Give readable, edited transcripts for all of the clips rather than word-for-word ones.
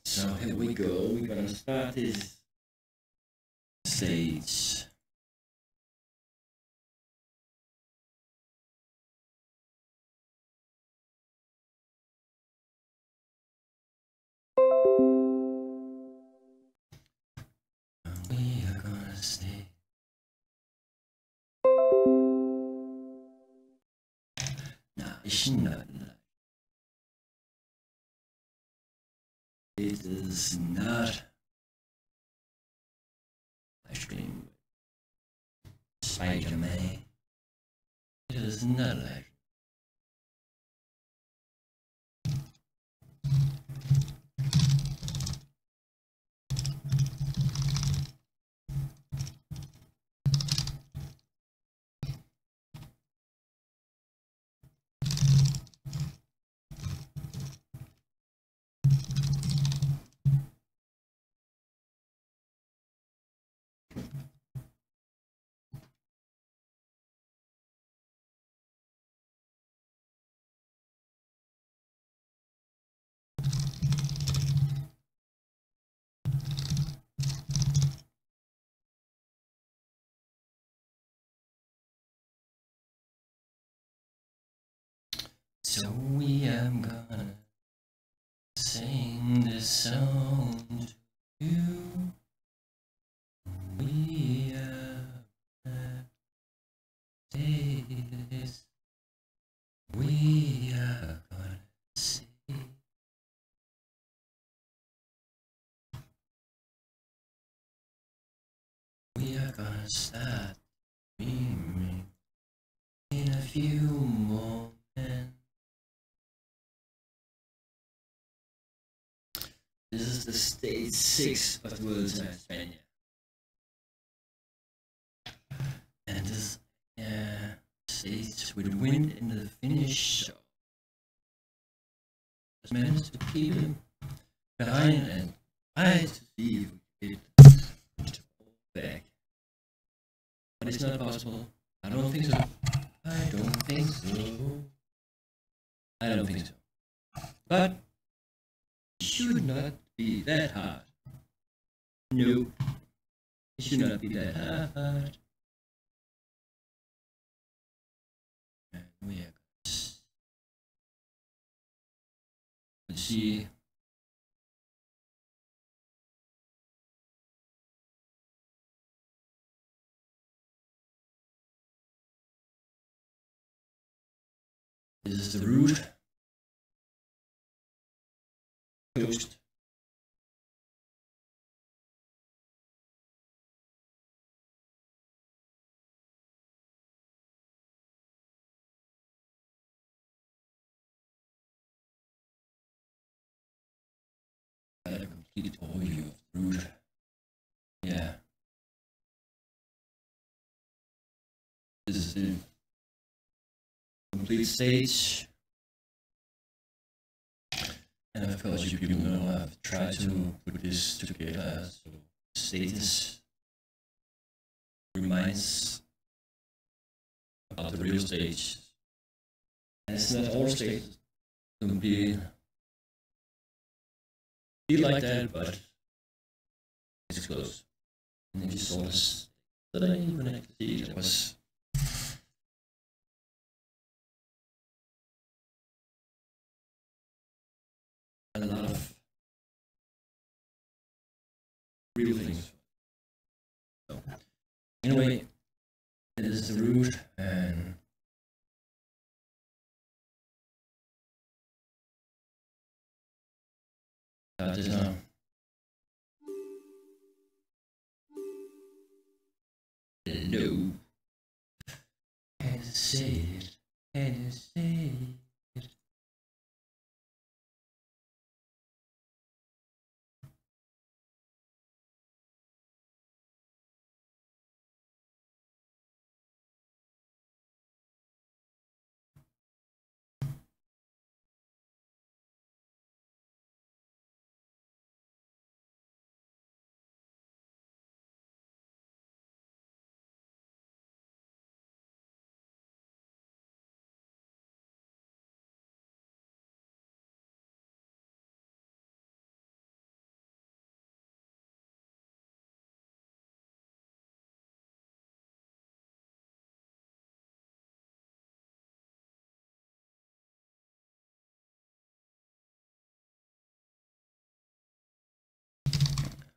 So here we go, we're gonna start this stage. We are gonna stay. Nah, it's not. It is not Livestream Spiderman. It is not Livestream. So we are gonna sing this song to you. We are gonna say this. We are gonna say. We are gonna start dreaming in a few moments. This is the stage 6 of Vuelta, Espana. And this stage with wind in the finish. So just managed to keep him behind and try to see if we get back. But it's not possible. I don't think so. I don't think so. I don't think so. But it should not be that hard. No. It should not be that hard. And we are going to see. This is the route. Coast. I had a complete overview of the route. Yeah. This is the complete stage. And of course, you people know I've tried to put this together so status reminds about the real stage. And it's not all stages can be like that, but it's close. And if you saw this, that I even actually see it was a lot of real things. So, anyway, it is the route, and that is now. Hello. Can you say it? Can you say it?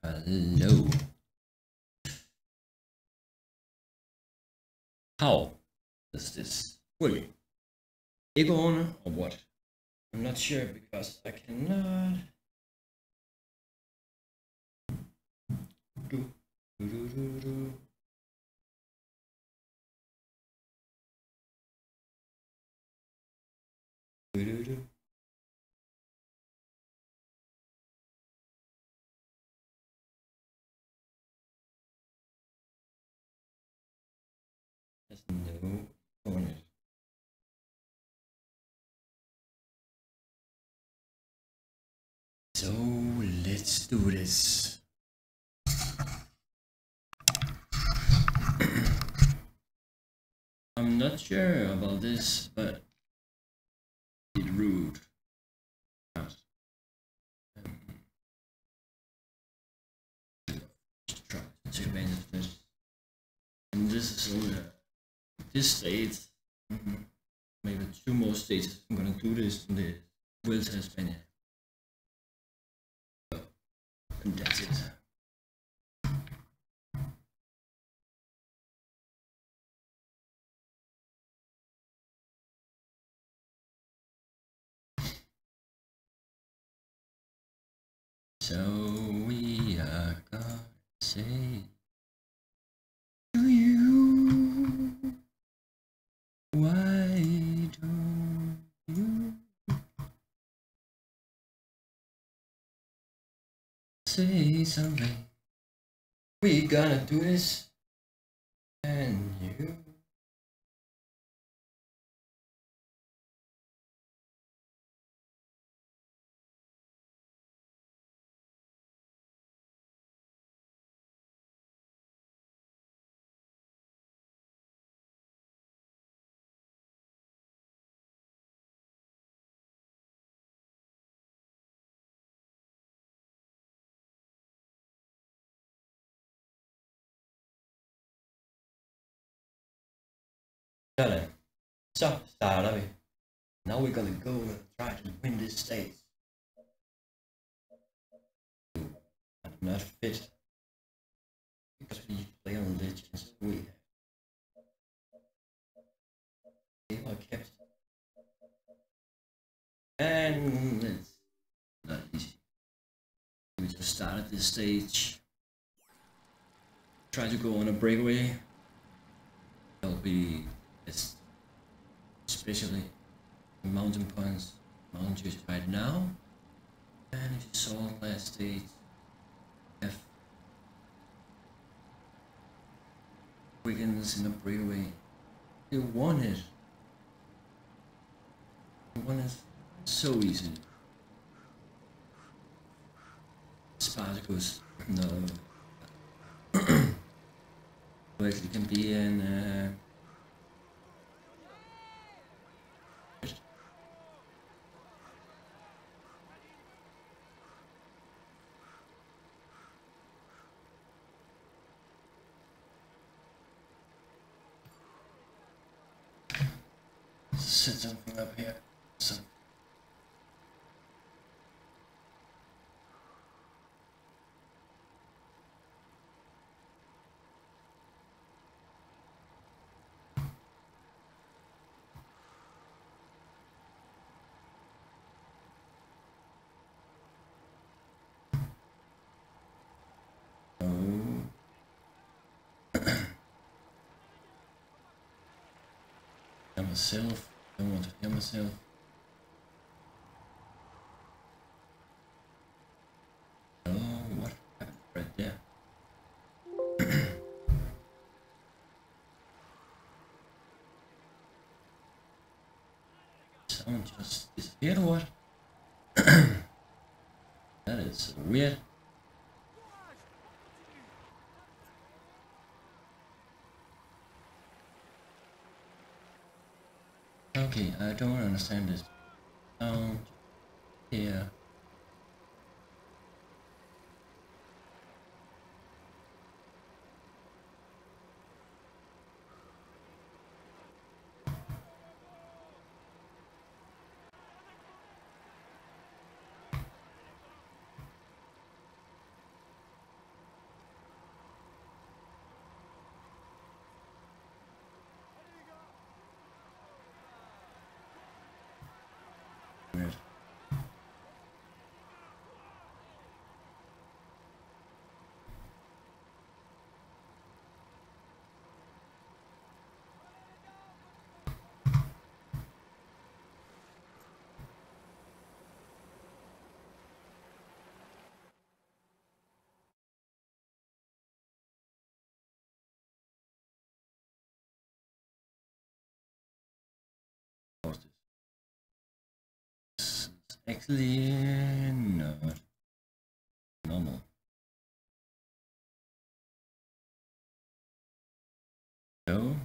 Hello. How does this work? Egon or what? I'm not sure because I cannot do. There's no on it. So let's do this. I'm not sure about this, but it's rude. Try to take advantage of this. And this is only this stage. Maybe 2 more stages. I'm gonna do this in the Vuelta Espana. And that's it. So we are gonna say to you, why don't you say something? We gonna do this, and you. Sådan. Så starter vi. Now we're gonna go and try to win this stage. I'm not fit because we play on legends. We are kept, and it's not easy. We just started this stage. Try to go on a breakaway. That'll be best, especially in mountain points, mountains right now. And if you saw last stage, we have Wiggins in a breakaway. You won it. You won it so easy. Spartacus, no. Well, it can be an set something up here. So myself. I don't want to hear myself. Oh, what happened right there? Someone just disappeared or what? That is weird. Okay, I don't understand this. Here. Actually, not normal. So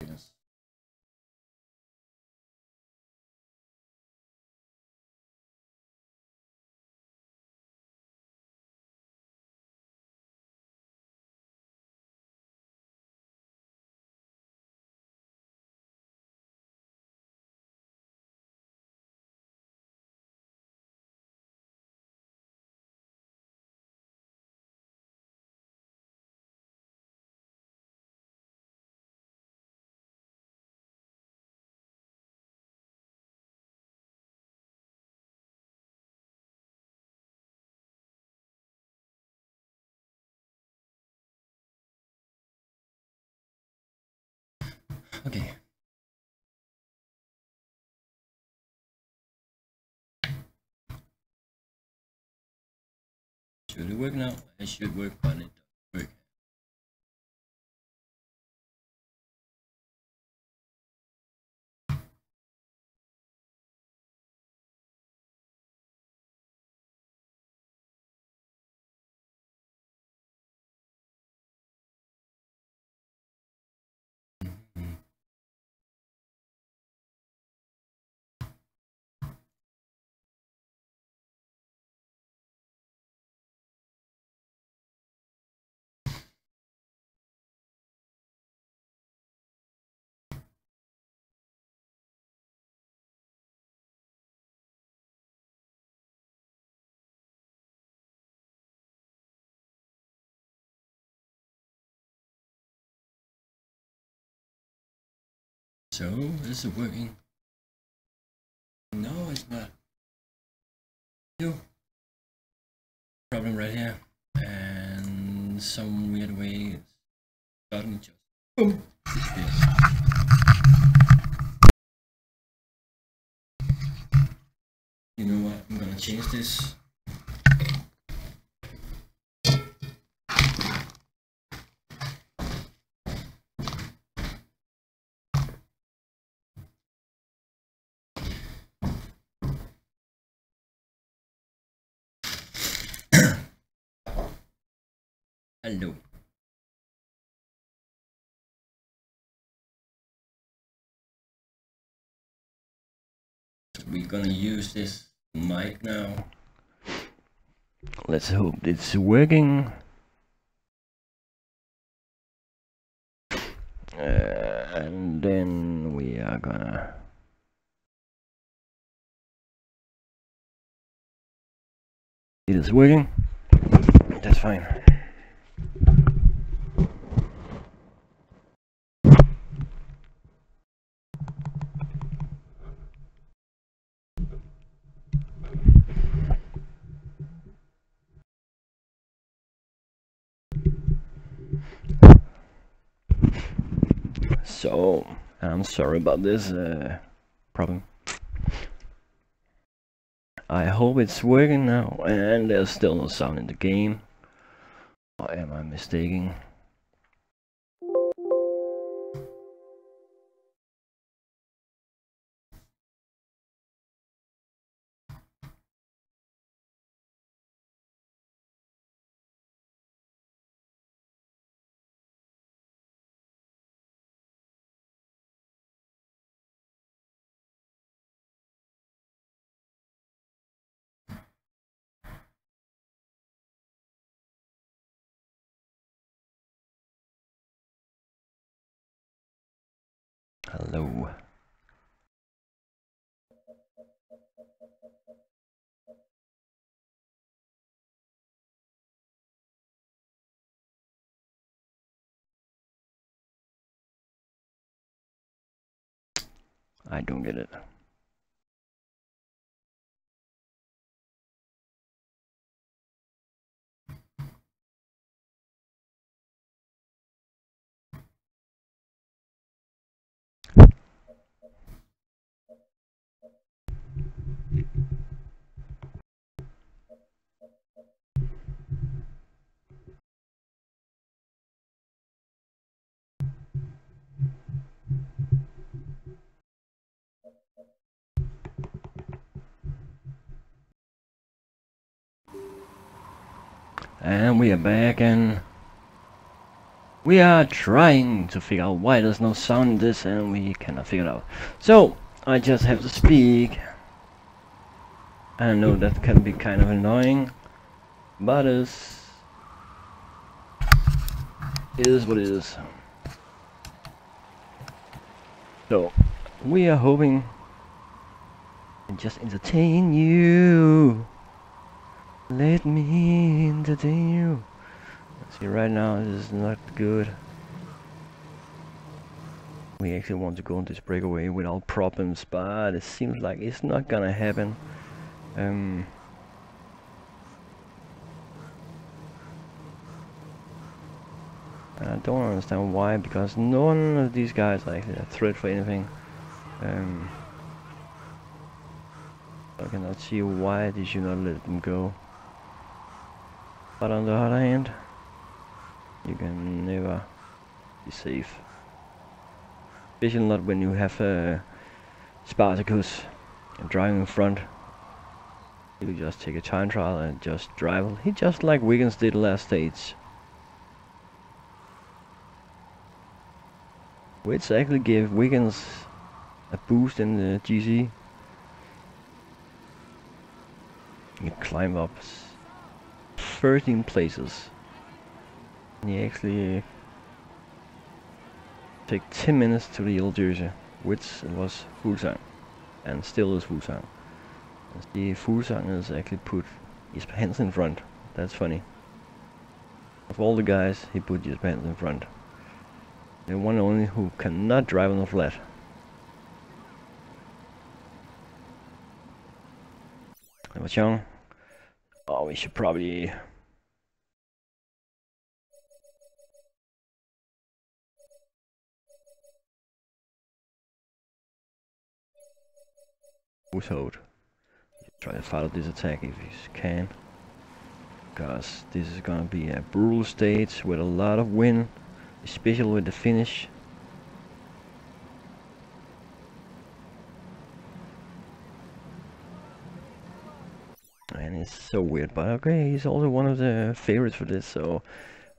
yes. Okay. Should it work now? It should work, but it doesn't work. So is it working? No, it's not. No problem right here, and some weird way it's suddenly just boom. Disappears. You know what? I'm gonna change this. Hello. We're gonna use this mic now. Let's hope it's working. And then we are gonna it is working. That's fine. So I'm sorry about this problem. I hope it's working now, and there's still no sound in the game. Or am I mistaken? Hello. I don't get it. And we are back, and we are trying to figure out why there's no sound in this, and we cannot figure it out. So I just have to speak. I know that can be kind of annoying, but it is what it is. So we are hoping and just entertain you. Let me entertain you. See, right now this is not good. We actually want to go on this breakaway without problems, but it seems like it's not gonna happen. I don't understand why, because none of these guys are actually a threat for anything. I cannot see why they should not let them go. But on the other hand, you can never be safe. Especially not when you have Spartacus driving in front. You just take a time trial and just drive. He just like Wiggins did last stage. Which actually gave Wiggins a boost in the GC. You climb up 13 places. And you actually take 10 minutes to the yellow jersey, which was Fuglsang, and still is Fuglsang. The Fuglsang is actually put his hands in front. That's funny. Of all the guys, he put his hands in front. The one only who cannot drive on the flat. That was young. Oh, we should probably... Who's hold? Try to follow this attack if you can. Because this is gonna be a brutal stage with a lot of wind. Especially with the finish. And it's so weird, but okay, he's also one of the favorites for this, so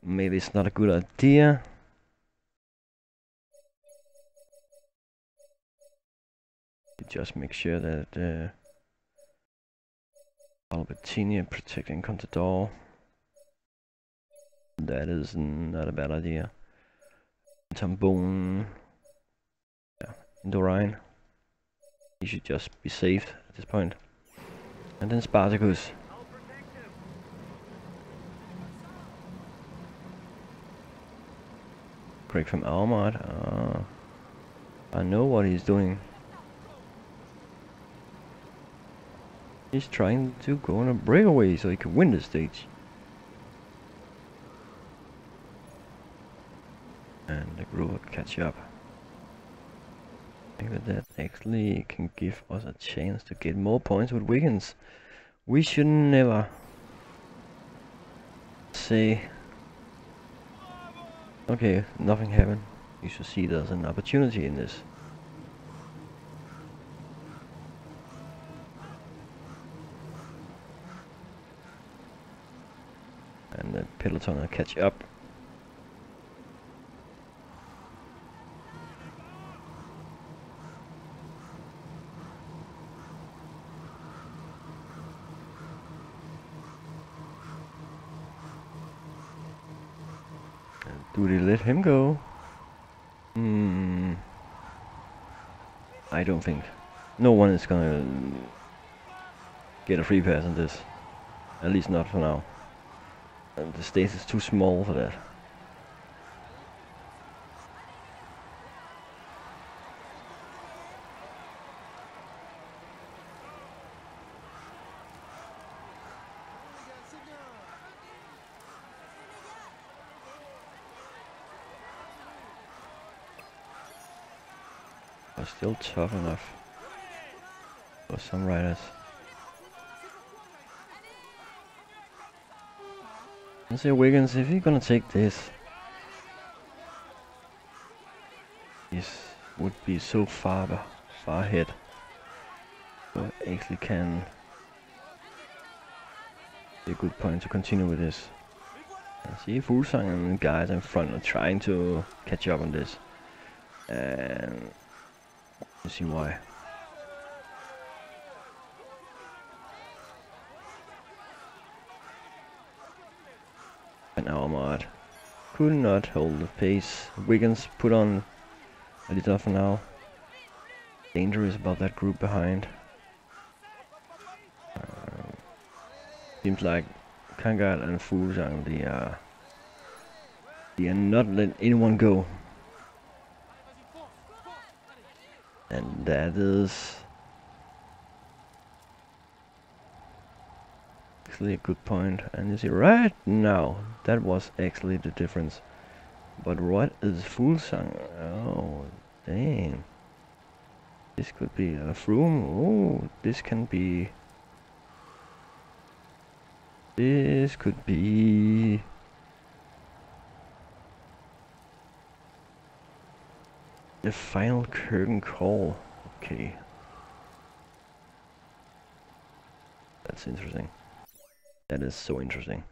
maybe it's not a good idea. Just make sure that Albertini protecting Contador. That is not a bad idea. Tambone, yeah, Indorine. He should just be safe at this point. And then Spartacus. Craig from Almart. I know what he's doing. He's trying to go on a breakaway so he can win the stage. And the group will catch up. Maybe that actually can give us a chance to get more points with Wiggins. We should never say, okay, nothing happened. You should see there's an opportunity in this. And the peloton will catch up. Do they let him go? I don't think. No one is gonna get a free pass on this. At least not for now. And the stage is too small for that. But still tough enough for some riders. Let's see Wiggins, if you're gonna take this, this would be so far ahead. So actually can be a good point to continue with this. See, Fuglsang and the guys in front are trying to catch up on this. And you see why. And our mod could not hold the pace. Wiggins put on a little for now. Dangerous about that group behind. Seems like Kangard and Fuglsang, they are not letting anyone go. And that is actually a good point. And you see right now, that was actually the difference. But what is Fuglsang? Oh, dang. This could be a Froome. Oh, this can be... This could be... the final curtain call. Okay. That's interesting. That is so interesting.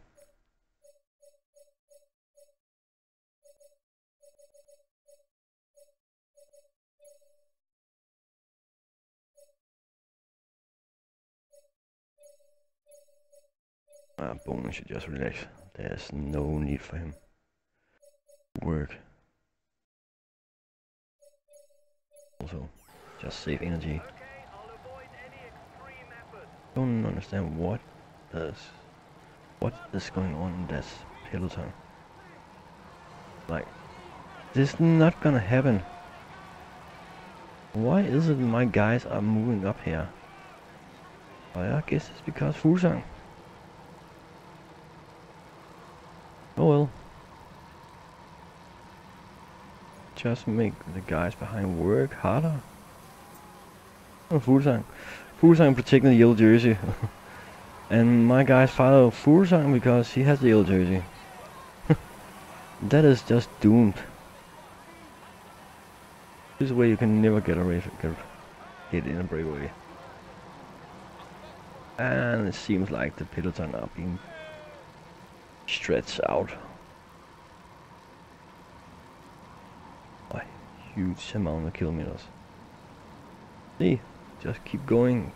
Bowman should just relax. There's no need for him to work. Also, just save energy. Don't understand what is going on in this peloton. Like, this is not gonna happen. Why is it my guys are moving up here? Well, I guess it's because Fuglsang. Oh well. Just make the guys behind work harder. Oh, Fuglsang. Fuglsang protecting the yellow jersey. And my guys follow Fuglsang because he has the yellow jersey. That is just doomed. This way you can never get hit in a breakaway. And it seems like the peloton are being stretched out. A huge amount of kilometers. See, just keep going.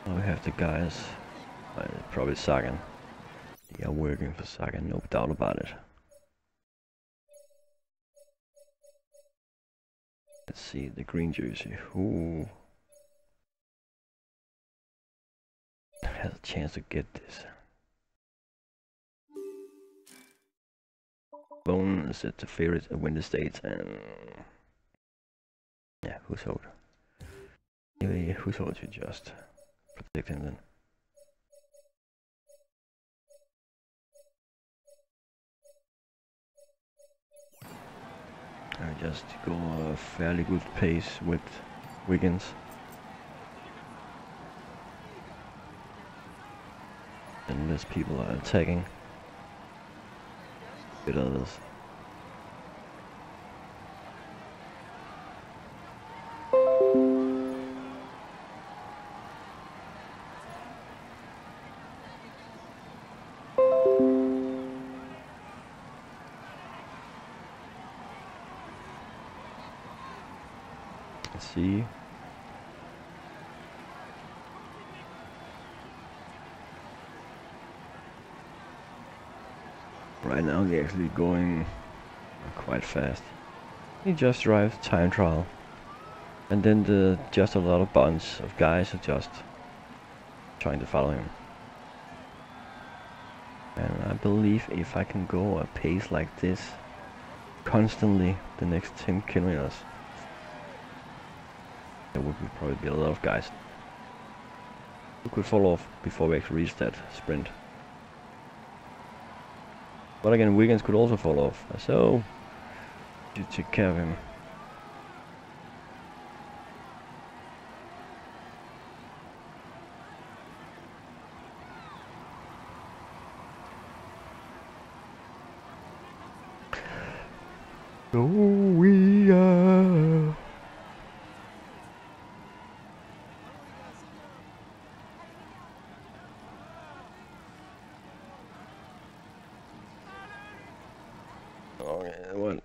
We have the guys, probably Sagan. They are working for Sagan, no doubt about it. Let's see, the green jersey. Who has a chance to get this? Bone is the favorite to win the States, and yeah, who's out? Maybe who's out to just protect him then. I just go a fairly good pace with Wiggins. Unless people are attacking. Bit others. Let's see. Right now they're actually going quite fast. He just drives time trial. And then just a lot of bunch of guys are just trying to follow him. And I believe if I can go a pace like this constantly the next 10 kilometers, there would probably be a lot of guys who could fall off before we actually reach that sprint. But again, Wiggins could also fall off, so you take care of him. So we are. Okay, well.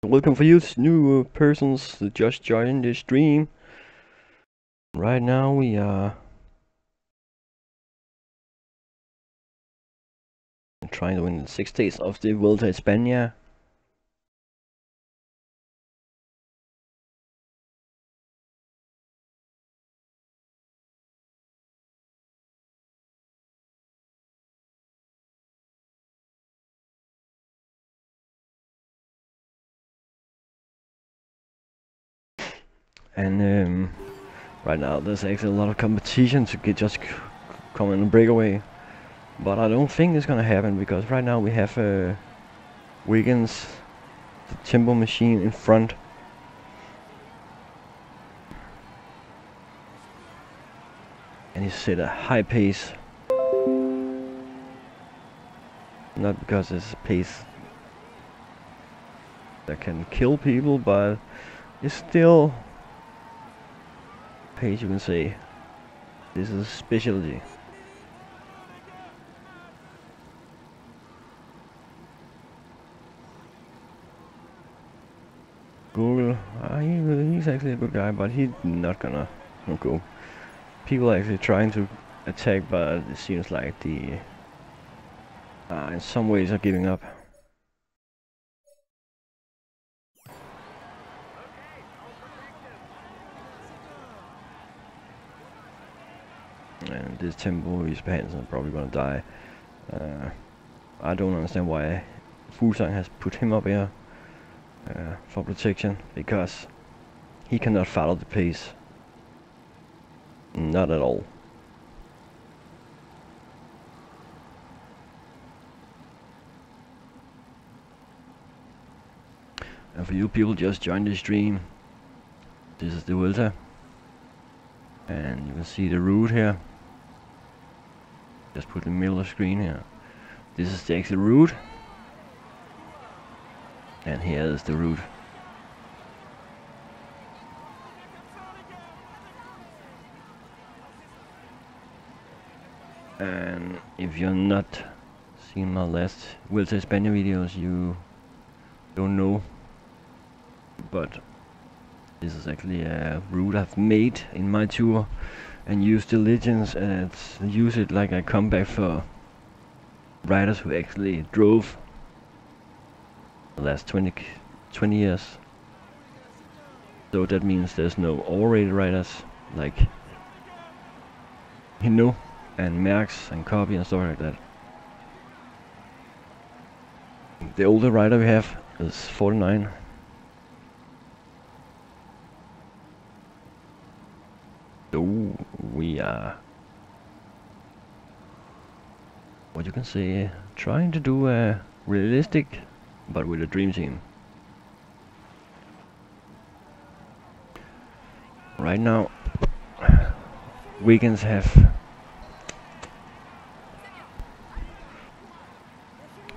Welcome for you new persons that just joined the stream. Right now we are trying to win the 6 days of the Vuelta Espana. And right now there's actually a lot of competition to get just come in a breakaway. But I don't think it's gonna happen because right now we have Wiggins, the tempo machine in front. And he set a high pace. Not because it's a pace that can kill people, but it's still pace you can say. This is a specialty. Google, he's actually a good guy, but he's not gonna go. People are actually trying to attack, but it seems like the in some ways are giving up. And this tempo, his pants are probably gonna die. I don't understand why Fuglsang has put him up here for protection, because he cannot follow the pace. Not at all. And for you people just joined the stream, this is the Vuelta. And you can see the route here. Just put in the middle of the screen here. This is the exit route. And here is the route. And if you're not seen my last Vuelta Espana videos, you don't know. But this is actually a route I've made in my tour and used the legends and use it like a comeback for riders who actually drove the last 20 years. So that means there's no overrated riders like Hino and Merckx and Copy and stuff like that. The older rider we have is 49. So we are, what you can say, trying to do a realistic but with a dream team. Right now Wiggins have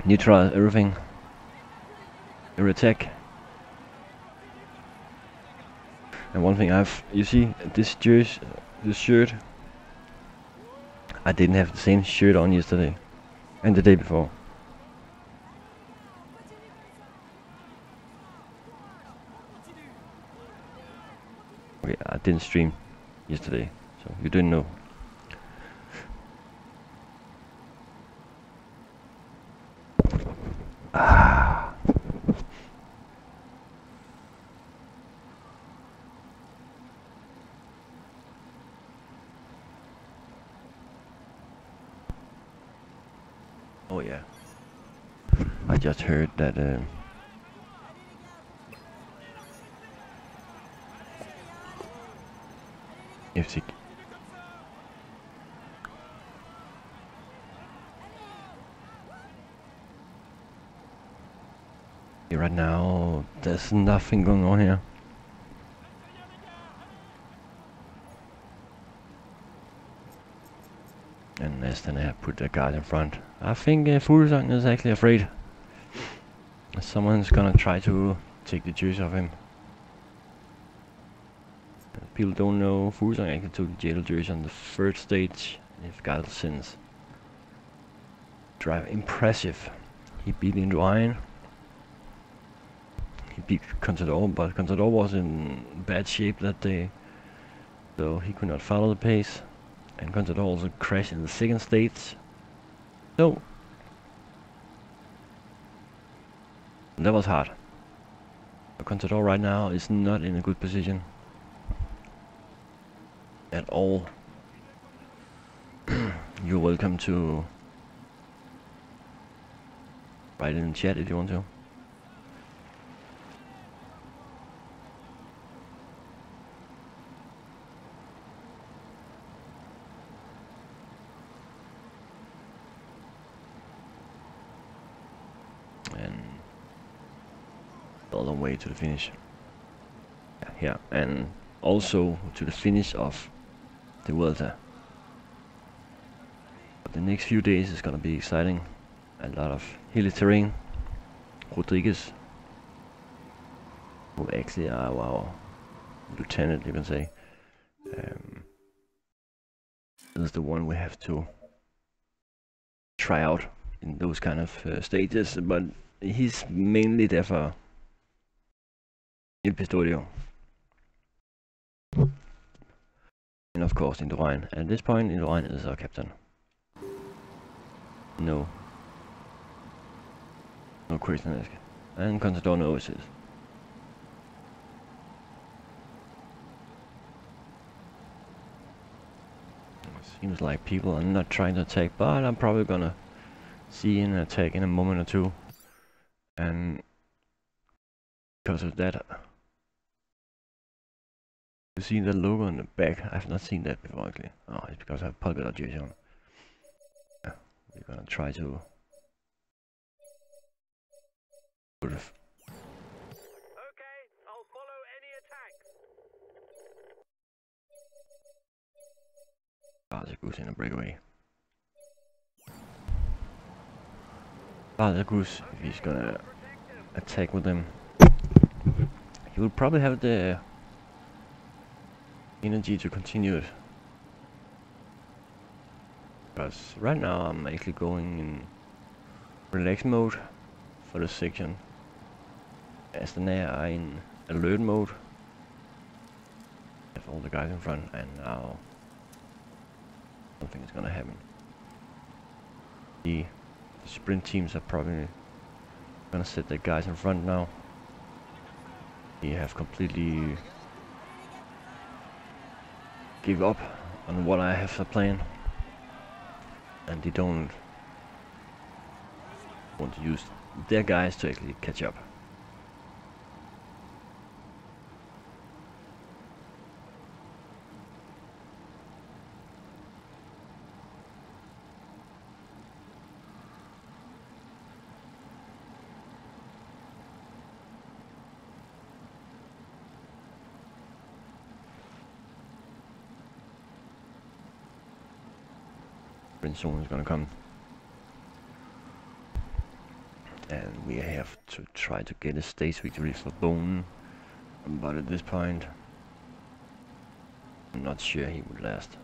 neutralized everything. Their attack. And one thing you see this jersey, this shirt, I didn't have the same shirt on yesterday and the day before. Okay, I didn't stream yesterday, so you didn't know. just heard that if the right now there's nothing going on here. Unless then I have put the guard in front. I think Fuglsang is actually afraid. Someone's gonna try to take the juice off him. People don't know Fuglsang actually took the jail juice on the third stage. If Guile sins. Drive impressive. He beat Indurain. He beat Contador, but Contador was in bad shape that day, so he could not follow the pace. And Contador also crashed in the second stage. So that was hard. But Contador right now is not in a good position at all. You're welcome to write in the chat if you want to. And all the way to the finish. Yeah, and also to the finish of the Vuelta. But the next few days is gonna be exciting. A lot of hilly terrain. Rodriguez, who actually are our lieutenant, you can say, is the one we have to try out in those kind of stages, but he's mainly there for Il Pistorio. And of course Indurain. At this point Indurain is our captain. No Christian. And Contador knows it. Seems like people are not trying to attack, but I'm probably gonna see an attack in a moment or two. And because of that, you see the logo on the back. I've not seen that before actually. Oh, it's because I have polka dot jersey on. Yeah, we're gonna try to put it. Okay, I'll follow any attacks. Goose in a breakaway. Goose, if he's gonna attack with them, he will probably have the energy to continue it. Because right now I'm actually going in relax mode for this section. Espana are in alert mode. Have all the guys in front, and now something is gonna happen. The sprint teams are probably gonna set the guys in front now. They have completely give up on what I have a plan, and they don't want to use their guys to actually catch up. Someone is gonna come, and we have to try to get a stage victory for Bone, but at this point I'm not sure he would last.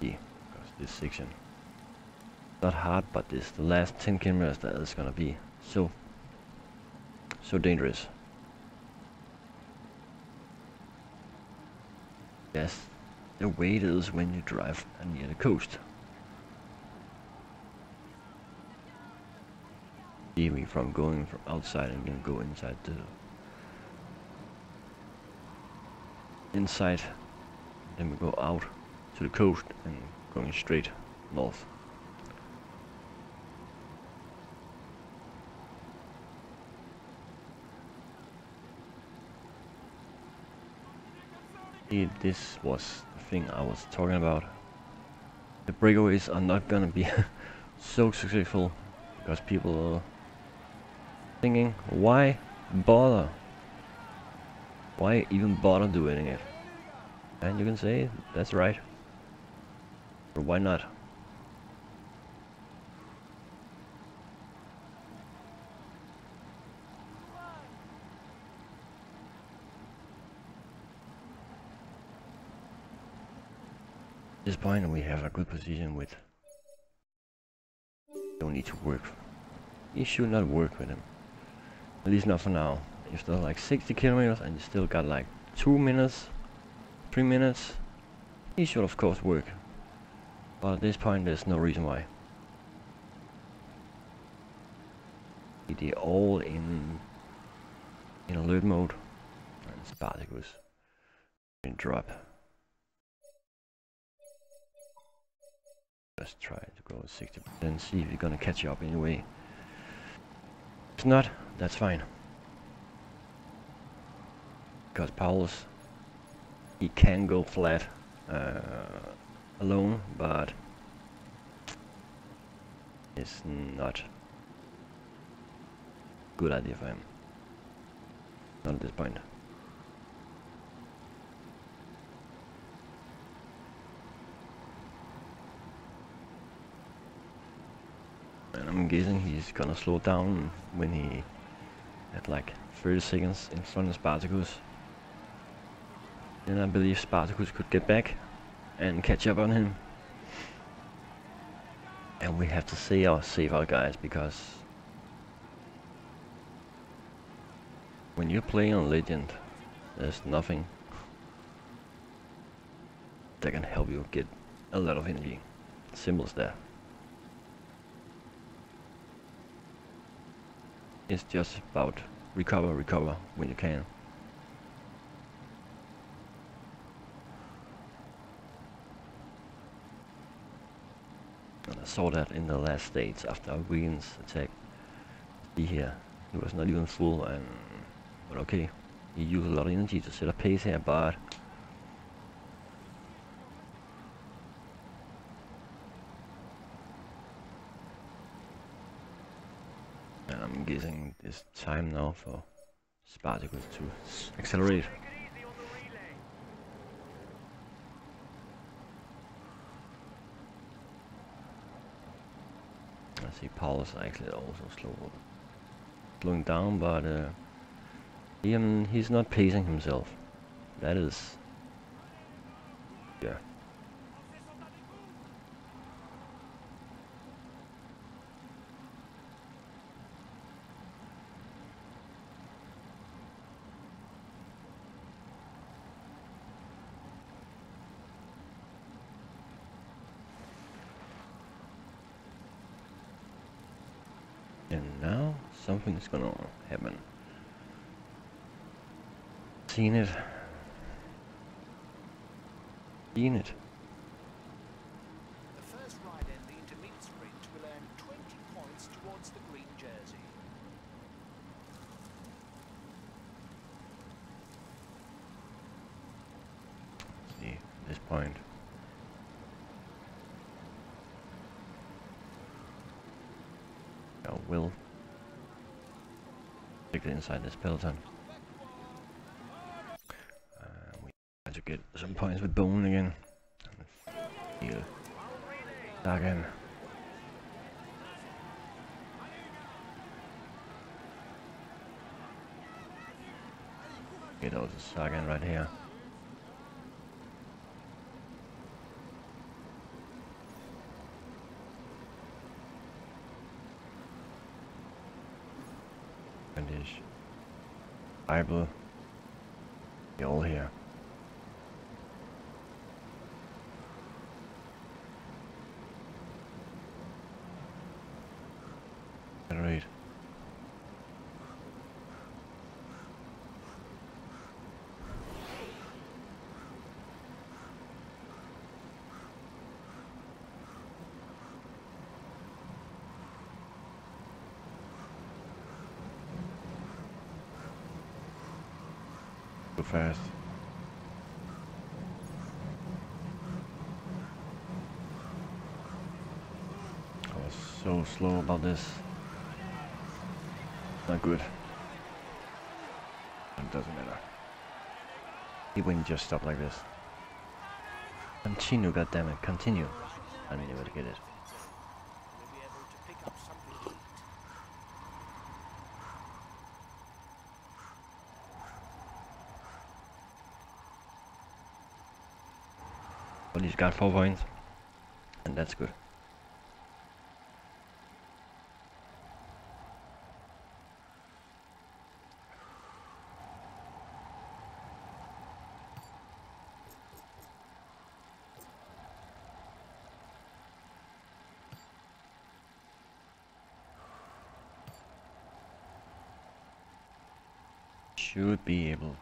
Yeah, because this section not hard, but this the last 10 kilometers that is gonna be so dangerous. Yes, the way it is when you drive near the coast. Even from going from outside and then go inside the inside, then we go out to the coast and going straight north. See, this was the thing I was talking about. The breakaways are not gonna be so successful because people are thinking, why bother? Why even bother doing it? And you can say, that's right. But why not? At this point we have a good position with... Don't need to work. You should not work with him. At least not for now. You're still like 60 kilometers and you still got like 2 minutes, 3 minutes. You should of course work. But at this point there's no reason why. They're all in alert mode. And Spartacus can drop. Just try to go 60%, see if you're gonna catch you up anyway. If not, that's fine. Because Paulus, he can go flat alone, but it's not a good idea for him. Not at this point. And I'm guessing he's gonna slow down when he had like 30 seconds in front of Spartacus. Then I believe Spartacus could get back and catch up on him. And we have to save our guys, because when you play on Legend, there's nothing that can help you get a lot of energy. Simple as that. It's just about recover when you can. And I saw that in the last stage after Wiggins' attack. See here, he was not even full, but okay, he used a lot of energy to set a pace here, but I'm guessing it's time now for Spartacus to accelerate. I see Paulus actually also slowing down, but he's not pacing himself. That is, yeah. And now something's gonna happen. Seen it. Seen it. The first rider in the intermediate sprint will earn 20 points towards the green jersey. See, at this point. I will take it inside this peloton. We try to get some points with Bone again. Heal. Again. Get out the Sagan right here. Bible, you're all here. Generate. Fast. so slow about this. Not good. It doesn't matter. He wouldn't just stop like this. Continue, goddammit, continue. I never get it. We'll be able to pick up something to eat. Well, he's got 4 points, and that's good. Should be able to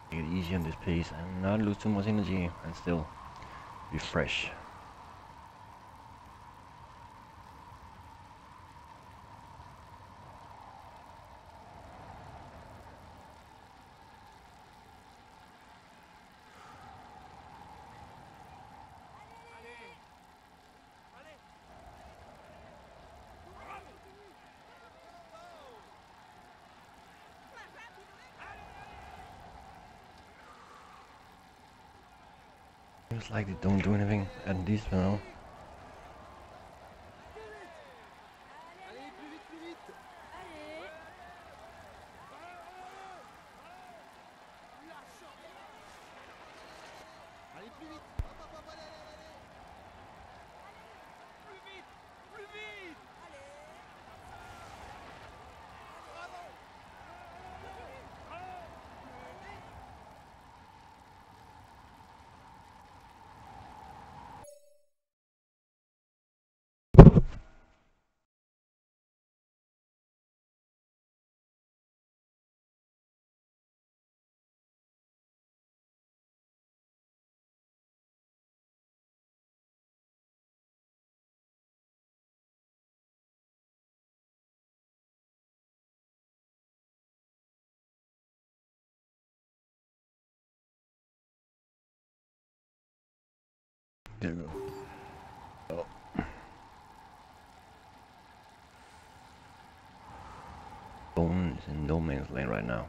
take it easy on this pace and not lose too much energy and still be fresh. Seems like they don't do anything at least now. There we go. Oh. Bone is in no man's land right now.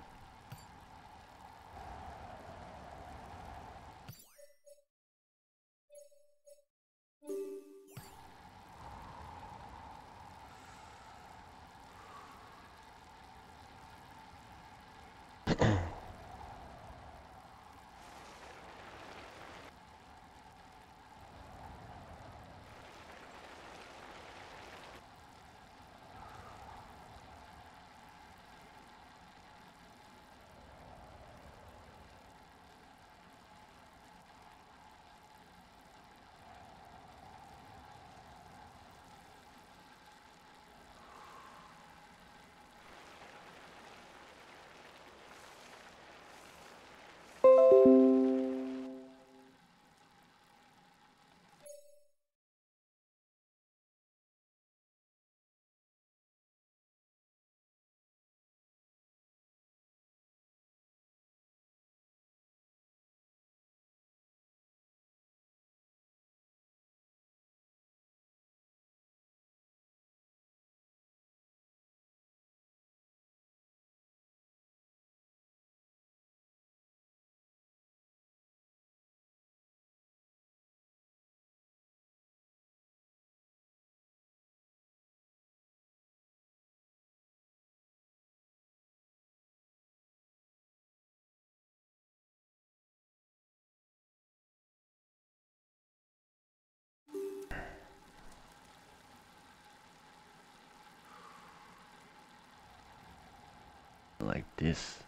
Like this.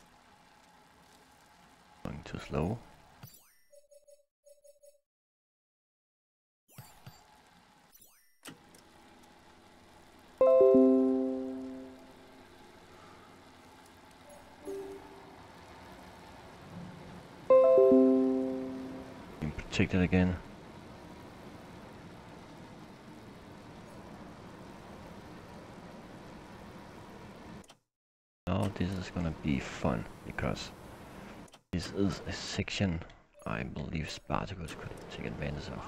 Going too slow. Being protected again. Now this is gonna be fun because this is a section I believe Spartacus could take advantage of.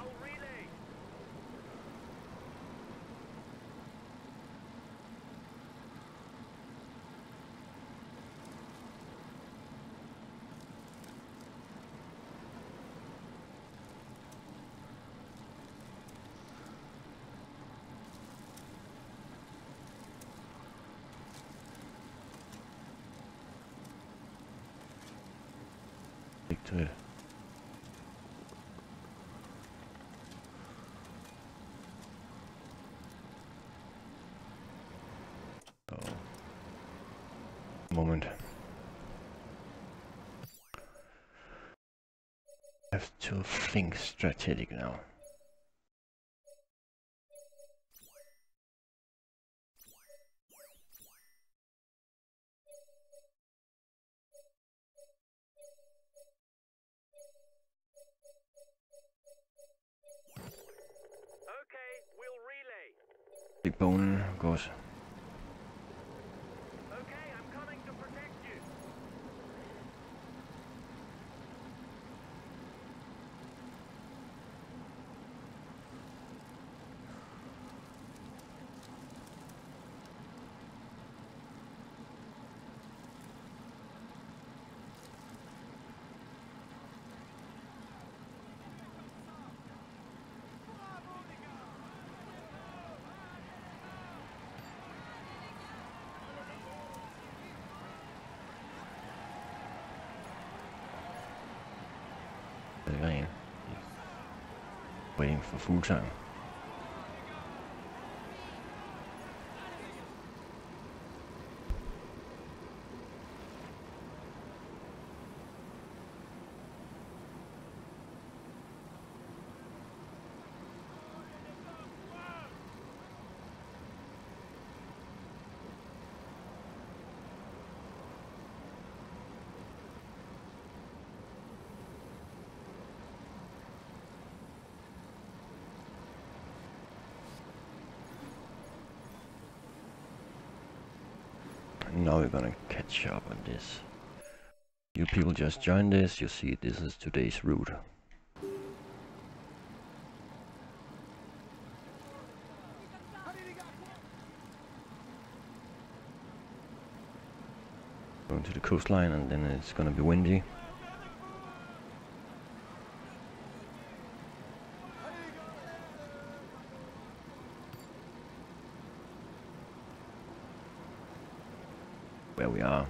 to it. Oh. Moment. Have to think strategic now. Okay, we'll relay. Big bone goes. Okay, I'm coming to protect you. Waiting for full time. Now we're gonna catch up on this. You people just joined this, you see this is today's route. Going to the coastline and then it's gonna be windy. Where we are.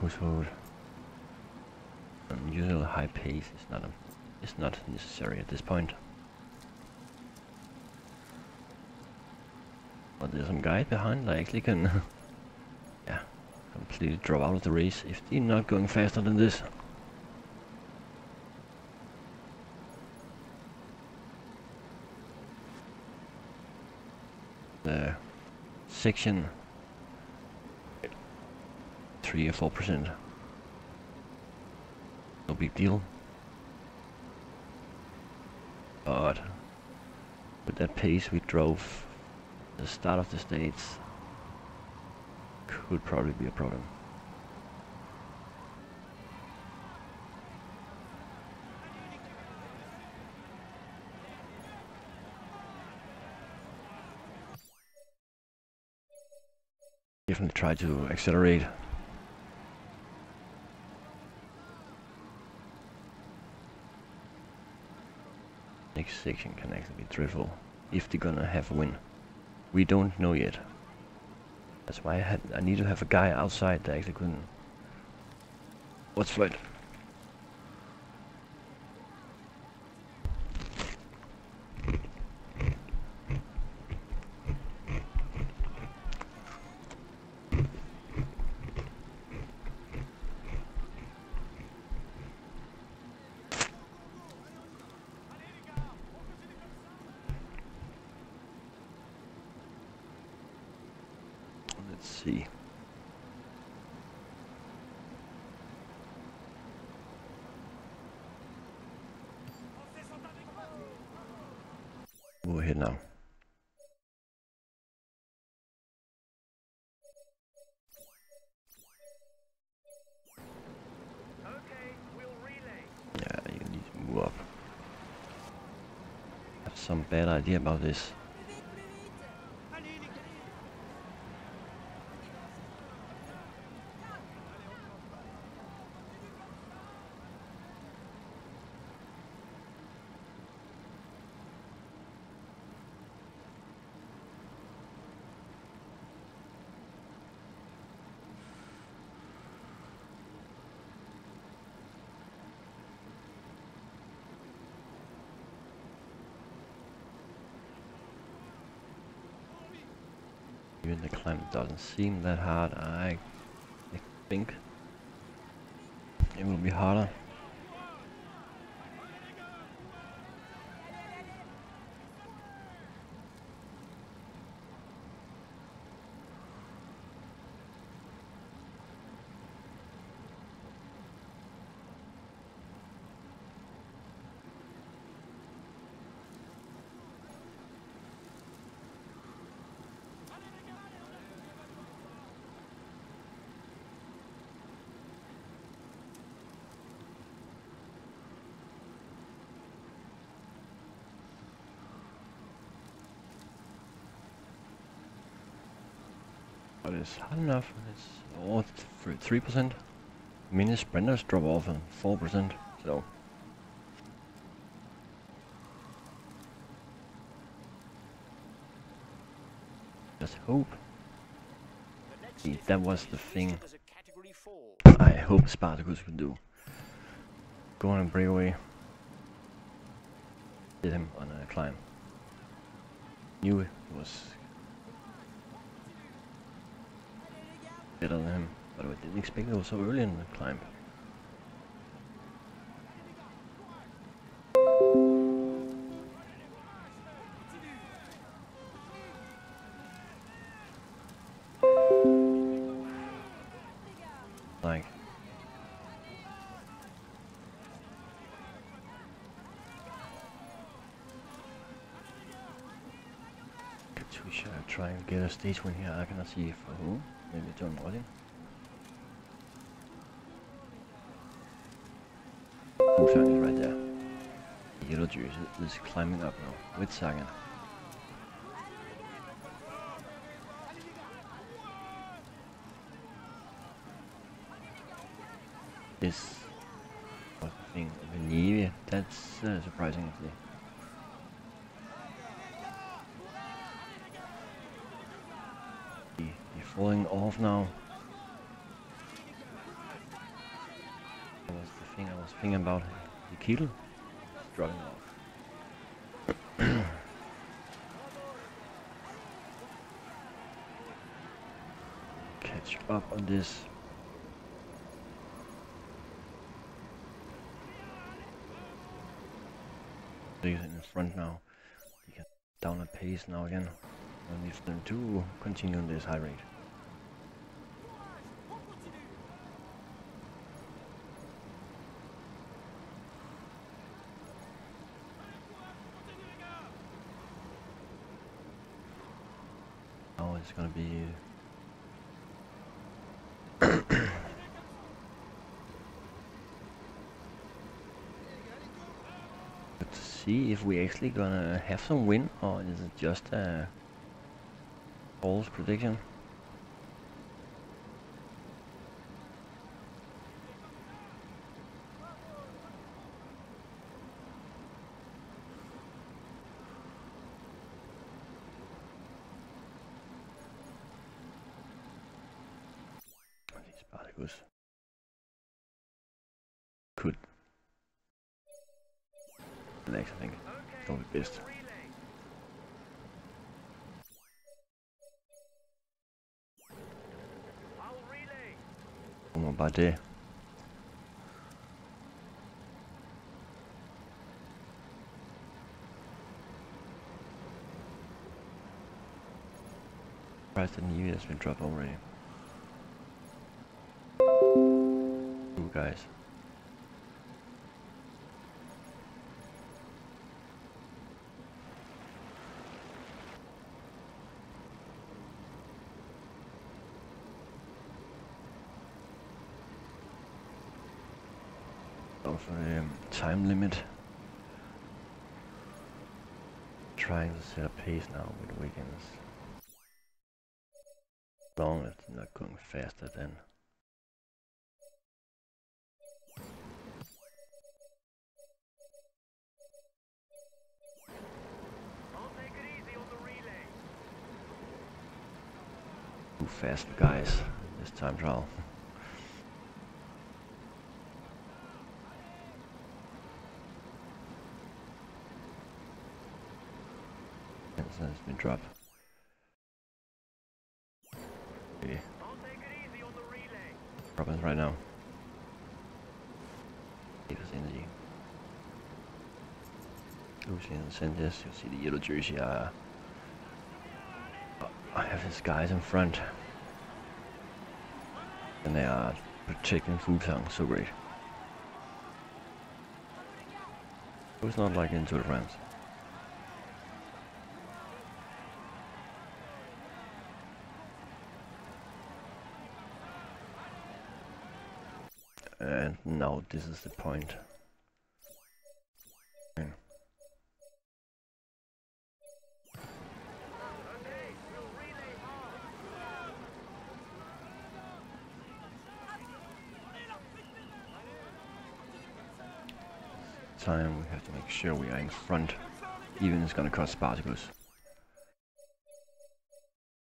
Household. Unusual high pace is not necessary at this point. But there's some guy behind that actually can yeah, completely drop out of the race if they're not going faster than this. The section 3 or 4%. No big deal. But with that pace we drove the start of the States could probably be a problem. Definitely try to accelerate. Next section can actually be dreadful if they're gonna have a win. We don't know yet. That's why I need to have a guy outside that actually couldn't. What's Floyd? Let's see. Go ahead now. Okay, we'll relay. Yeah, you need to move up. I have some bad idea about this. Even the climb doesn't seem that hard. I think it will be harder. But it's hard enough. It's all 3%. Mini sprinters drop off at 4%. So just hope. See, that was the thing I hope Spartacus would do. Go on a breakaway. Hit him on a climb. Knew it was better than him, but I didn't expect it was so early in the climb. Like, we should try and get a stage win here. I cannot see for who. Maybe John Martin. Busan is right there. The yellow jersey is climbing up now with Sagan. This thing of a Navy, that's surprising actually. He's falling off now. That was the thing I was thinking about. The Kittel dropping off. Catch up on this. He's in front now. He can down a pace now again. And leave them to continue on this high rate. Now it's gonna be to see if we actually gonna have some win, or is it just a false prediction? I think Spartacus could relax, I think. It's gonna be best. Come on, bare det. Surprised the new has been dropped already. Ooh, guys. Of time limit. Trying to set a pace now with weekends. As long as it's not going faster than. Too fast for guys this time trial. Has been dropped. Okay. I'll take it easy on the relay. Problems right now. Give us energy. Losing incentives. You see the yellow jersey. I have his guys in front. And they are protecting Fuglsang so great. It was not like in Tour de France. And now this is the point. Okay. Time we have to make sure we are in front, even if it's gonna cost particles.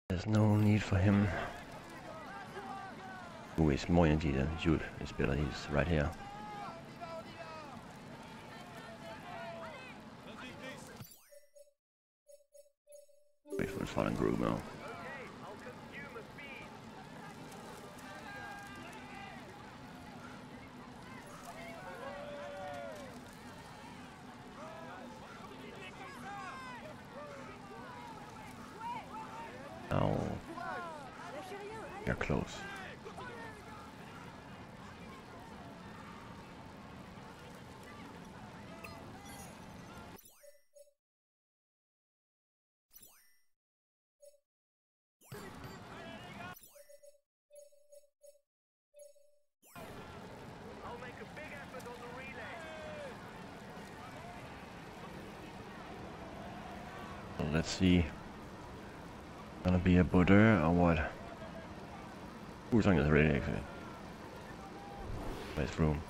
There's no need for him. Who is more energy than Jude is better, he's right here. Wait for the fallen group now. Now you're close. I'll make a big effort on the relay. So let's see. Gonna be a Buddha or what? Fuglsang is ready actually. Nice room.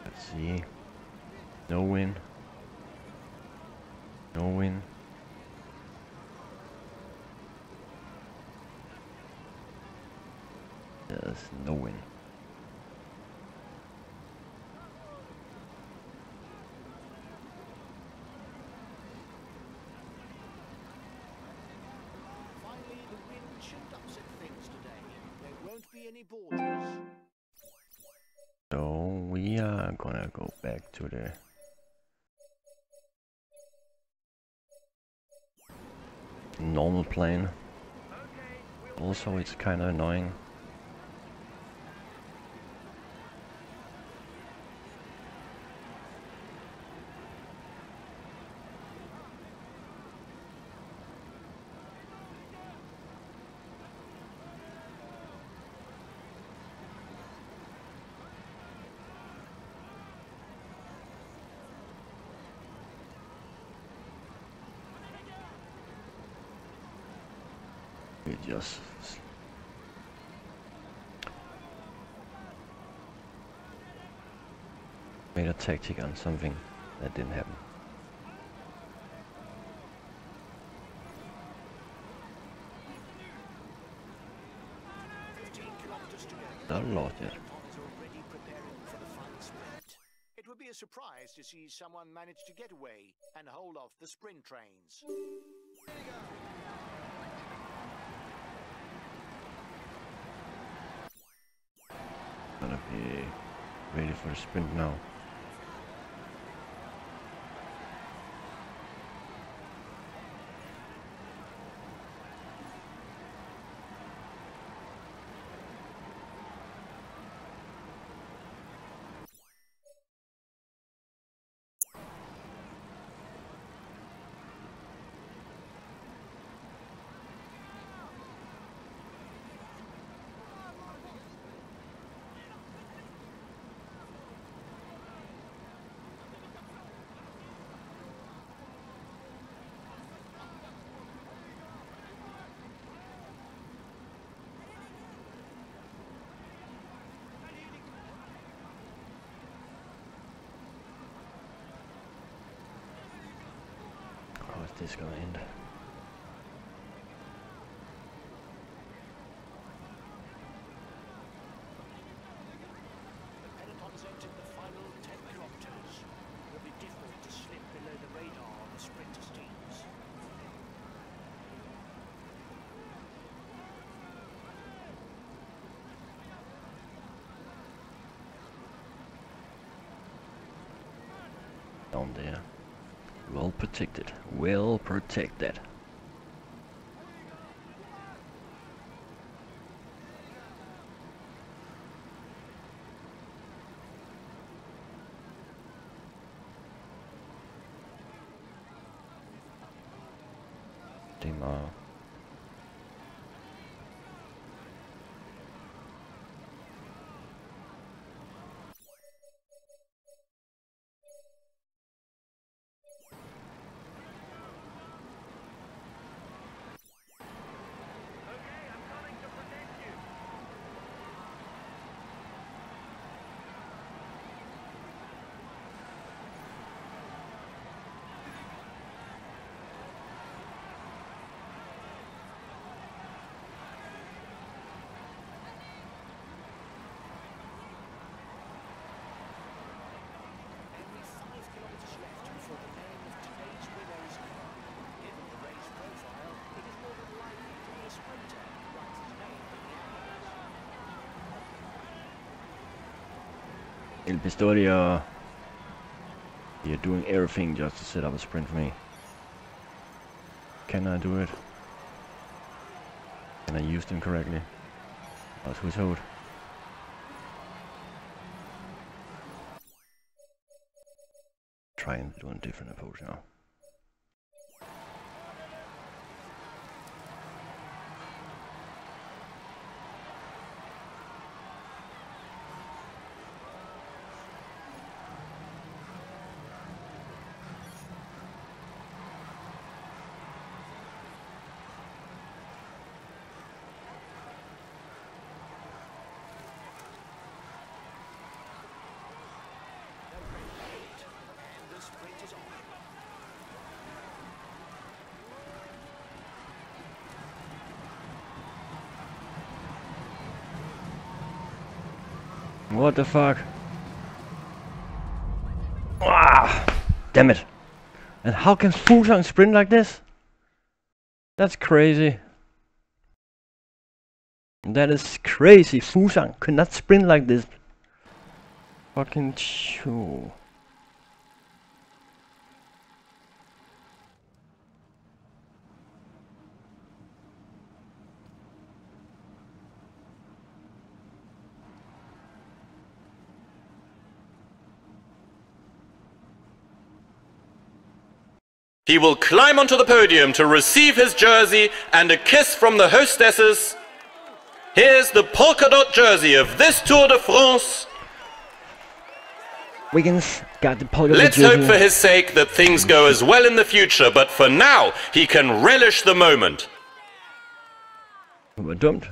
Let's see. No win. No win. Yes, no win. Finally, the wind shouldn't upset things today. There won't be any borders. So we are gonna go back to the normal plane. Also, it's kind of annoying. We just made a tactic on something that didn't happen. Not a lot yet. Is already preparing for the final sprint. It would be a surprise to see someone manage to get away and hold off the sprint trains. Gonna be ready for the sprint now. How is this gonna end? The pelotons entered the final 10 kilometers. It will be difficult to slip below the radar on the sprinters' teams. down there. Well protected. Well protected. Demar. El Pistoria, you're doing everything just to set up a sprint for me. Can I do it? Can I use them correctly? I was told. Try and do a different approach now. What the fuck? Ah, damn it. And how can Fuglsang sprint like this? That's crazy. That is crazy. Fuglsang could not sprint like this. Fucking chew. He will climb onto the podium to receive his jersey and a kiss from the hostesses. Here's the polka dot jersey of this Tour de France. Wiggins got the polka dot Let's jersey. hope for his sake that things go as well in the future, but for now, he can relish the moment. Var dumt.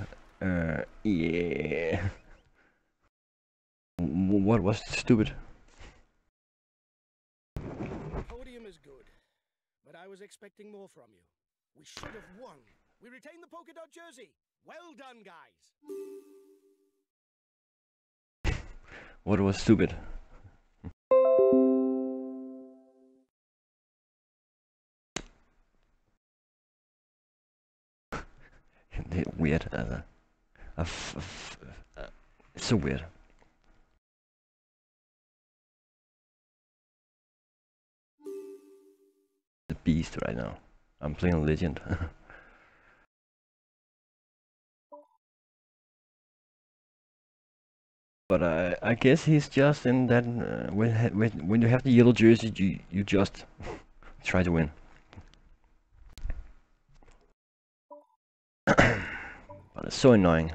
Yeah. What was stupid? Podium is good, but I was expecting more from you. We should have won. We retain the polka dot jersey. Well done, guys. What was stupid? Weird. It's so weird. The beast right now. I'm playing Legend. But I guess he's just in that when you have the yellow jersey, you just try to win. But it's so annoying.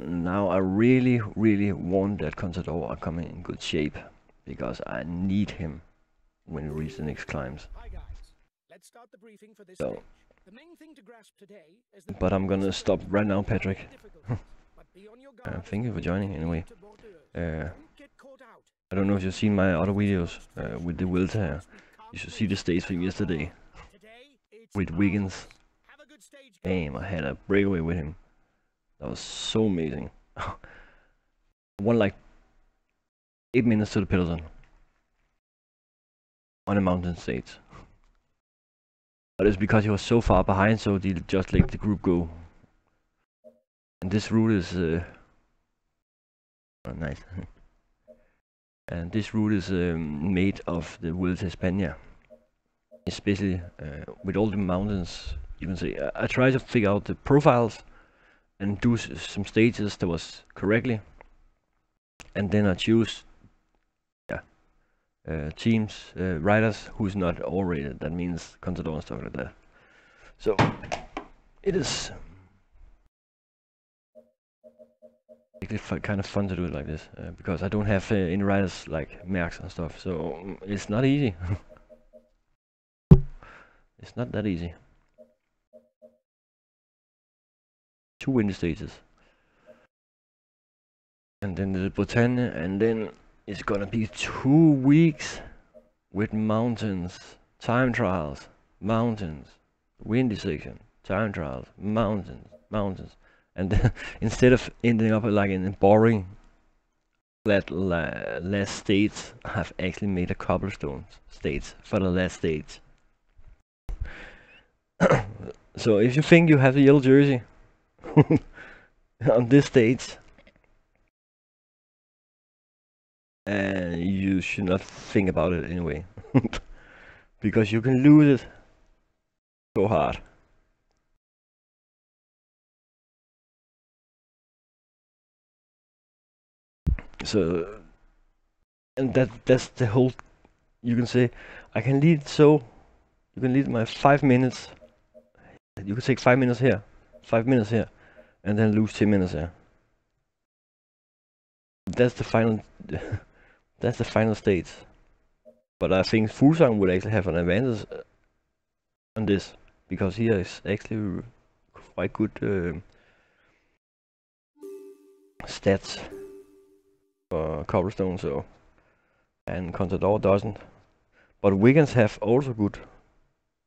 Now I really want that Contador are coming in good shape, because I need him when we reach the next climbs. Hi guys. Let's start the briefing for this So, stage. The main thing to grasp today is that but I'm gonna stop right now, Patrick. But be on your guard. Thank you for joining anyway. Don't get caught out. I don't know if you've seen my other videos with the Vuelta. You should see the stage from yesterday Today, it's with Wiggins. have a good stage. Damn, I had a breakaway with him. That was so amazing. Won like 8 minutes to the peloton on a mountain stage. But it's because he was so far behind, so they just let the group go. And this route is oh, nice. And this route is made of the Vuelta Espana, especially with all the mountains. You can say I try to figure out the profiles and do some stages that was correctly, and then I choose teams, riders who's not all-rated. That means Contador and stuff like that. So it is actually kind of fun to do it like this because I don't have any riders like Mercs and stuff. So it's not easy. It's not that easy. 2 windy stages. And then the Bretagne, and then it's gonna be 2 weeks with mountains, time trials, mountains, windy section, time trials, mountains. And then instead of ending up like in a boring flat last stage, I've actually made a cobblestone stage for the last stage. So if you think you have the yellow jersey on this stage, you should not think about it anyway, because you can lose it so hard. So, and that's the whole. You can say, I can lead so. You can lead my 5 minutes. You can take 5 minutes here, 5 minutes here, and then lose 10 minutes here. That's the final. That's the final stage. But I think Fuglsang would actually have an advantage on this, because he is actually quite good stats for cobblestone, so, and Contador doesn't. But Wiggins have also good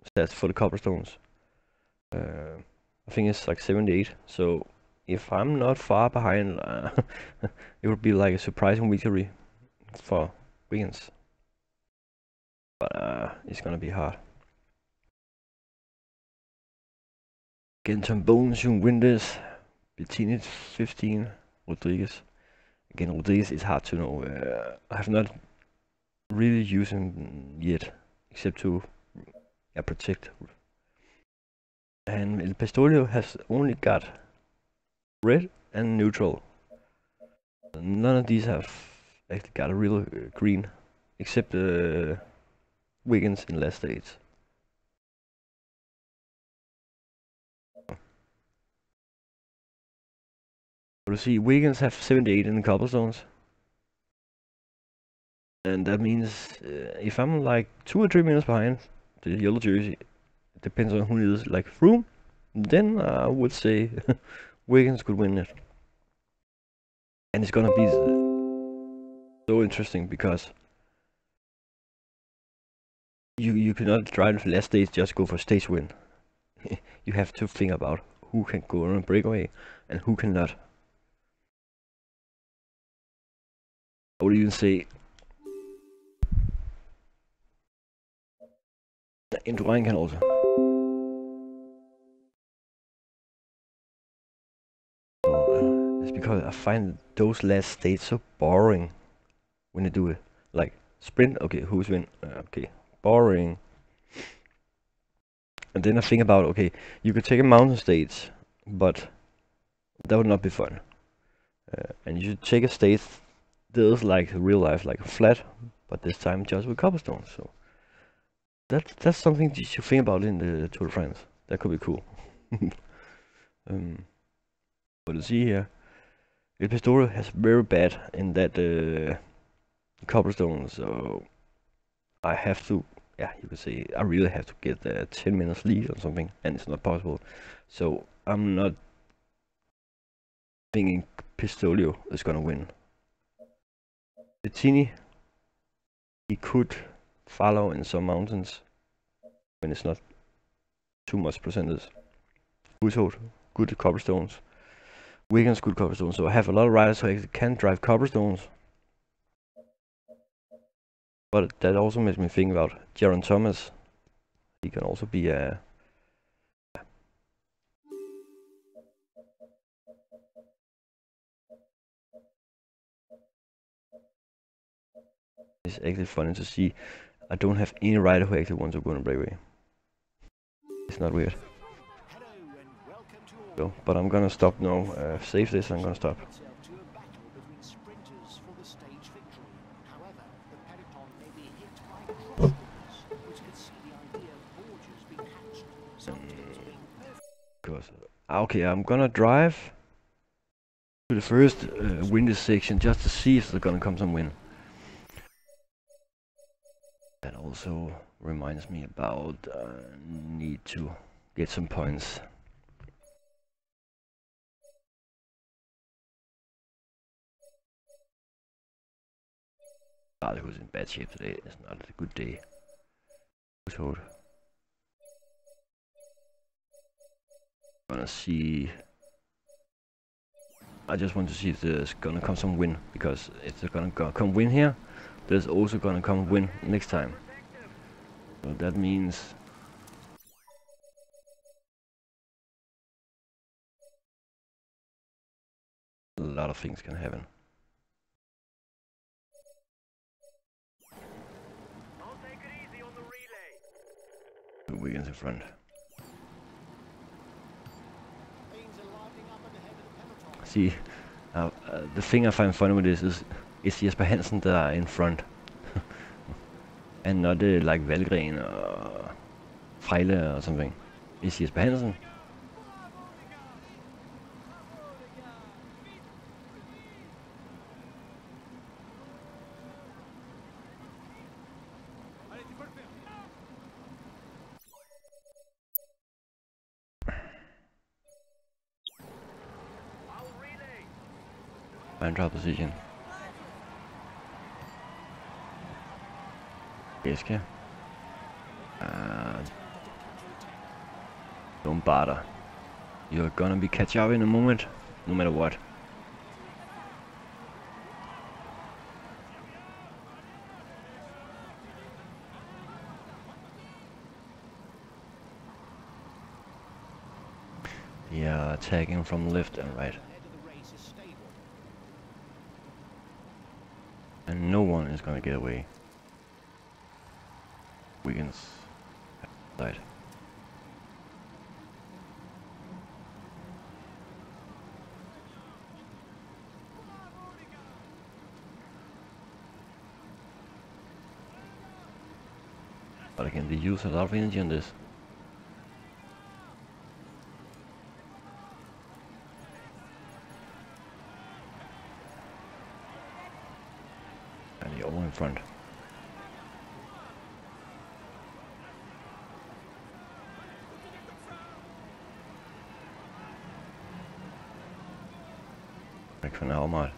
stats for the cobblestones. I think it's like 78. So if I'm not far behind, it would be like a surprising victory for Wiggins. But it's gonna be hard. Again, some bones, you win this. Bettini 15, Rodriguez. Again, Rodriguez is hard to know. I have not really used him yet, except to protect. And El Pistolio has only got red and neutral. None of these have actually got a real green, except Wiggins in last stage. But you see, Wiggins have 78 in the cobblestones. And that means if I'm like 2 or 3 minutes behind the yellow jersey, it depends on who it is, like Froome, then I would say Wiggins could win it. And it's gonna be so interesting because you cannot drive the last stage just go for stage win. You have to think about who can go on a breakaway and who cannot. I would even say Indurain can also. It's because I find those last stages so boring when you do it. Like sprint, okay, who's win? Okay, boring. And then I think about, okay, you could take a mountain stage, but that would not be fun. And you should take a stage that is like real life, like flat, but this time just with cobblestones. So that's something you should think about in the Tour de France. That could be cool. But you see here, El Pistolio has very bad in that cobblestone, so I have to, you could say, I really have to get 10 minutes lead or something, and it's not possible. So I'm not thinking Pistolio is gonna win. Bettini, he could follow in some mountains when it's not too much percentage. Hushovd, good cobblestones. Wiggins, good cobblestones. So I have a lot of riders who actually can drive cobblestones. But that also makes me think about Jaron Thomas. He can also be a It's actually funny to see. I don't have any rider who actually wants to go on a breakaway. It's not weird. Hello and welcome to all. So, but I'm gonna stop now. Save this. I'm gonna stop. Itself to a battle between sprinters for the stage victory. However, the peloton may be hit by crosswinds, which could see the idea of borders being hatched. Some teams being perfect. Okay, I'm gonna drive to the first windy section just to see if there's gonna come some wind. That also reminds me about need to get some points. It was in bad shape today. It's not a good day. So gonna see. I just want to see if there's gonna come some wind, because if there's gonna come wind here, there's also gonna come wind next time. So that means a lot of things can happen. I'll take it easy on the relay. The Wiggins in front. Things are lining up at the head of the peloton. See, the thing I find funny with this is it's Jesper Hansen that are in front. And not like Valgren or Freile or something. It's Jesper Hansen. Find drop position. Eske. Don't bother. You're gonna be catch up in a moment, no matter what. Yeah, attacking from left and right. And no one is gonna get away. Wiggins side. But again, they use a lot of energy on this. And they're all in front. Back for now, Mal.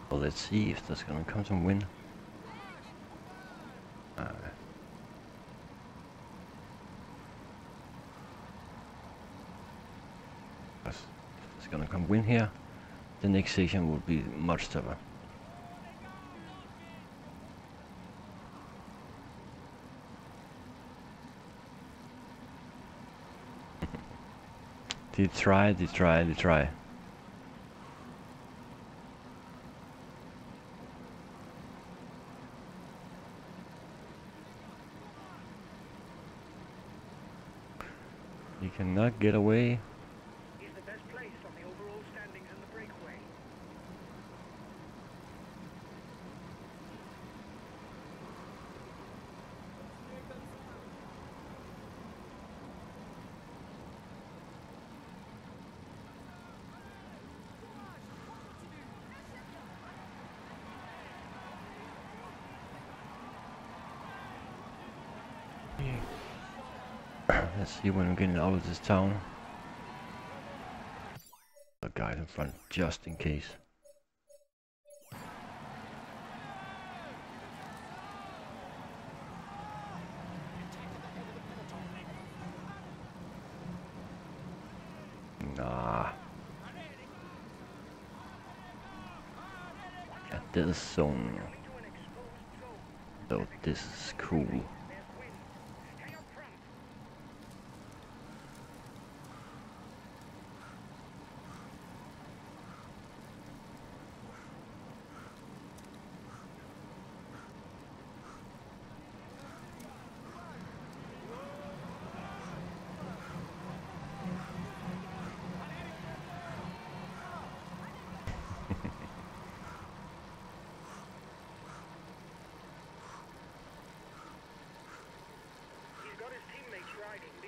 Well, let's see if there's gonna come some wind. If there's gonna come wind here, the next section will be much tougher. They try. You cannot get away. He's the best placed on the overall standings in the breakaway. Let's see when we're getting out of this town. The guys in front, just in case. Nah. At this zone. So this is cool.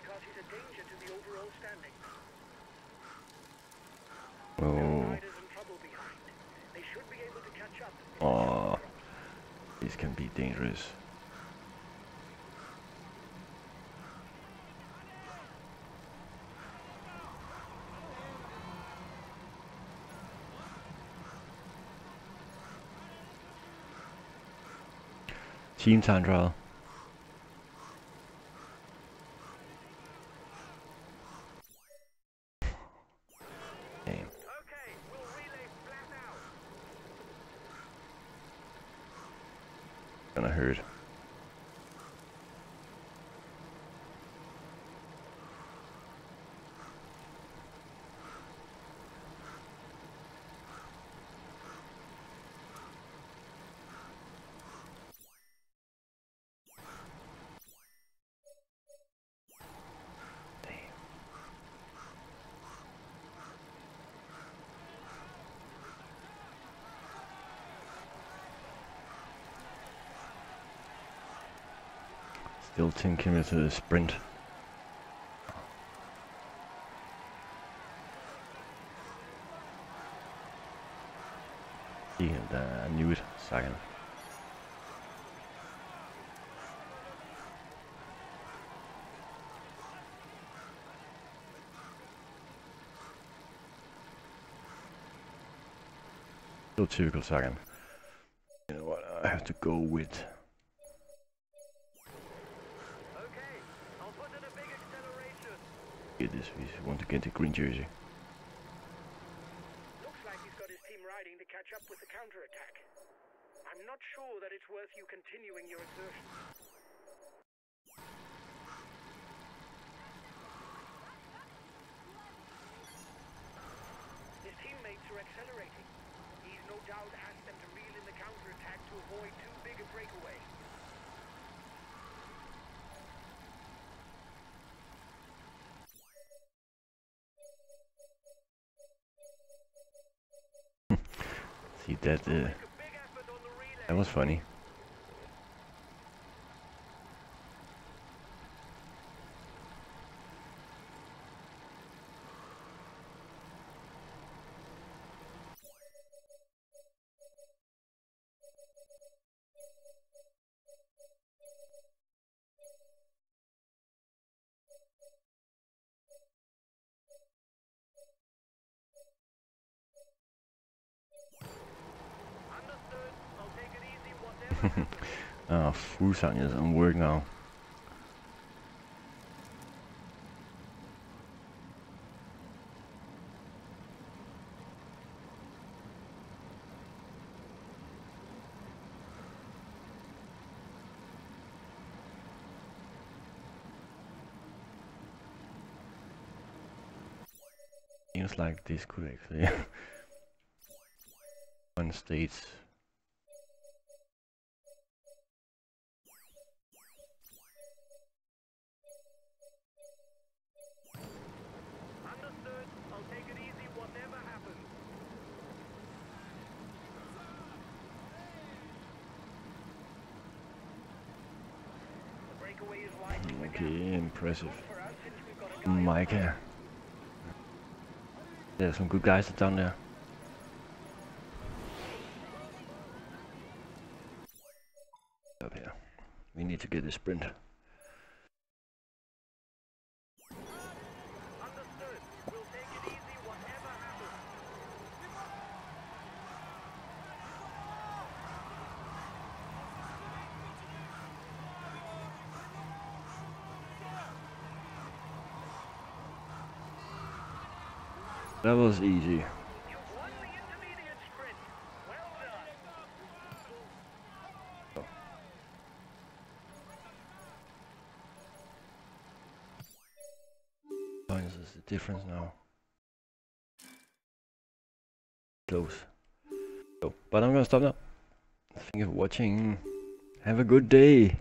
because he's a danger to the overall standings. Oh. Riders in trouble behind. They should be able to catch up. Oh. This can be dangerous. Team time trial. Damn. Okay, we'll relay flat out. Gonna hurt. Still 10 kilometers to the sprint. I knew it. Second. Still typical second. You know what? I have to go with. Okay, I'll put in a big acceleration. Get this. We want to get the green jersey. Looks like he's got his team riding to catch up with the counterattack. I'm not sure that it's worth you continuing your exertions. His teammates are accelerating. He's no doubt asked them to reel in the counterattack to avoid too big a breakaway. See that? That was funny. Fuglsang is on work now. Seems like this could actually one states. Understood. I'll take it easy, whatever happens. The breakaway is widening the gap. Okay, impressive. For us, since we've got a guy Micah. There's some good guys down there. Up here. We need to get the sprint. Understood. We'll take it easy, whatever happens. That was easy. You've won the intermediate sprint. Well done. Points is the difference now. Close. So, but I'm gonna stop now. Thank you for watching. Have a good day.